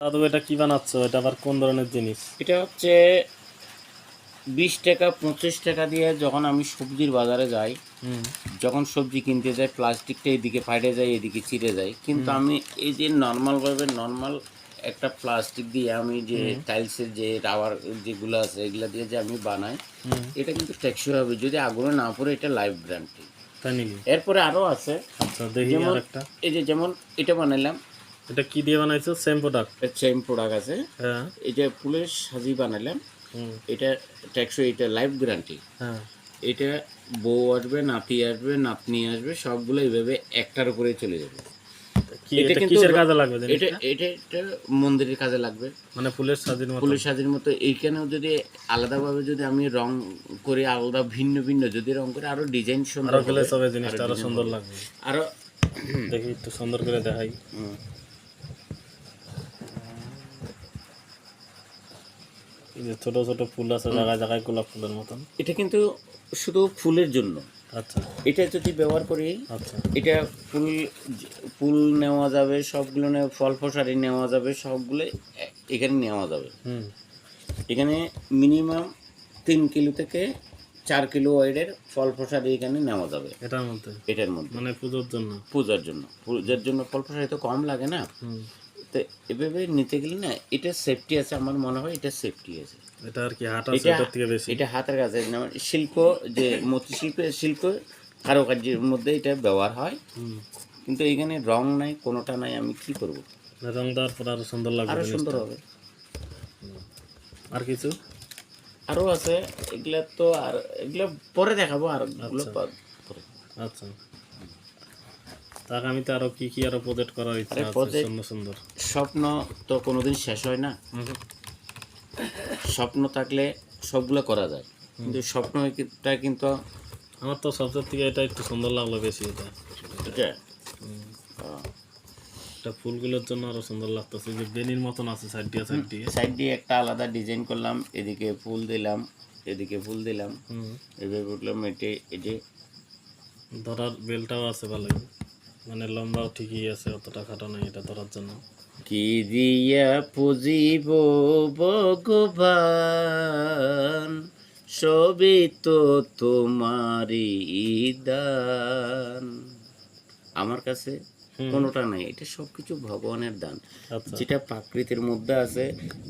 দাদু এটা কি বানাচ্ছো? এটা আবার কোন ধরনের জিনিস? এটা হচ্ছে 20 টাকা 25 টাকা দিয়ে যখন আমি সবজির বাজারে যাই, যখন সবজি কিনতে যাই প্লাস্টিকটা এদিকে ফাটে যায় এদিকে চিড়ে যায়, কিন্তু আমি এই যে নর্মাল একটা প্লাস্টিক দিয়ে আমি যে টাইলসের যে রাবার যেগুলো আছে এগুলো দিয়ে যে আমি বানাই, এটা কিন্তু টেকসই হবে যদি আগুনে না পড়ে। এটা লাইফ গ্যারান্টি। তাই নাকি? এরপরে আরও আছে, আচ্ছা দেখি যেমন আর একটা। এই যে যেমন এটা বানাইলাম, এটা কি দিয়ে বানাইছো? Same product? সেম প্রোডাক্ট আছে। হ্যাঁ। এই যে ফুলের সাজি বানাইলাম, হুম। এটা টেকসই, এটা লাইফ গ্যারান্টি। হ্যাঁ। এটা বউ আসবে, নাতি আসবে, নাতনি আসবে, সবগুলো এইভাবে একটার উপরে চলে যাবে। কি এটা এটা কিন্তু কিসের কাজে লাগবে এটা জিনিসটা? এটা এটা মন্দিরের কাজে লাগবে, মানে ফুলের সাজির মতো? ফুলের সাজির মতো। এইখানেও যদি আলাদাভাবে যদি আমি রং করে, আলাদা ভিন্ন ভিন্ন যদি রং করে, আরো ডিজাইন সুন্দর আরো হবে, গ্লেস হবে জিনিসটা, আরো design সুন্দর হবে। লাগবে। আরো দেখি একটু সুন্দর করে দেখাই। হুম, এই যে ছোট ছোট ফুল আছে জায়গায় জায়গায়, গোলাপ ফুলের মতন। এটা কিন্তু শুধু ফুলের জন্য। আচ্ছা এটা যদি ব্যবহার করি, আচ্ছা। এটা ফুল ফুল নেওয়া যাবে, সবগুলো ফল ফসারি নেওয়া যাবে, সবগুলো এখানে নেওয়া যাবে। হুম। এখানে মিনিমাম 3 কিলো থেকে 4 কিলো ওয়েটের ফল প্রসাদ এখানে নেওয়া যাবে এটার মধ্যে এটার মধ্যে, মানে পুজোর জন্য? পূজার জন্য ফল প্রসাদ তো কম লাগে না। হুম। তো এভাবে নিতে গেলে না, এটা সেফটি আছে, আমার মনে হয় এটা সেফটি আছে। এটা আর কি হাট আছে এটা এটার থেকে বেশি? এটা হাতের কাছে, যেমন শিল্প, যে শিল্প কারুকার্যের মধ্যে এটা ব্যবহার হয়, হুম। কিন্তু এখানে রং নাই, কোনোটা নাই, আমি কি করব? রং দেওয়ার পর আরো সুন্দর লাগবে আরো জিনিসটা। সুন্দর হবে। আর কিছু? আরও আছে, এগুলা তো আর এগুলো পরে দেখাবো, আর এগুলো আচ্ছা। পরে। আচ্ছা, তা আগামীতে আরো কি কি আরো প্রজেক্ট করার ইচ্ছা আরে আছে project- সুন্দর সুন্দর? স্বপ্ন তো কোনোদিন শেষ হয় না। স্বপ্ন থাকলে সবগুলো করা যায়, কিন্তু স্বপ্নটা কিন্তু আমার তো সবচেয়ে থেকে এটা একটু সুন্দর লাগলো বেশি। এটা এটা এটা ফুলগুলোর জন্য আরো সুন্দর লাগতেছে, যে বেনির মতন আছে সাইড দিয়ে সাইড দিয়ে। সাইড দিয়ে একটা আলাদা ডিজাইন করলাম, এদিকে ফুল দিলাম, এদিকে ফুল দিলাম, হুম। এভাবে উঠলাম। এটি ধরার বেলটাও আছে ভালোই, মানে লম্বাও ঠিকই আছে, অতটা খাটো নাই এটা ধরার জন্য। কি দিয়া পুজিব ভগবান, সবই তো তোমারই দান। আমার কাছে কোনোটা নাই, এটা সবকিছু ভগবানের দান। আচ্ছা যেটা প্রাকৃতির মধ্যে আছে,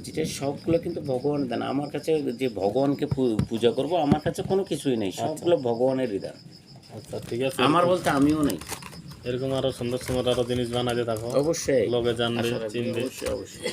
যেটা সবগুলো কিন্তু ভগবানের দান। আমার কাছে যে ভগবানকে পূজা করব, আমার কাছে কোনো কিছুই নেই, সবগুলো ভগবানেরই দান। আচ্ছা ঠিক আছে। আমার বলতে আমিও নেই। এরকম আরো সুন্দর সুন্দর আরো জিনিস বানাতে থাকো, অবশ্যই লোকে জানবে আশা রাখবো, চিনবে। অবশ্যই অবশ্যই।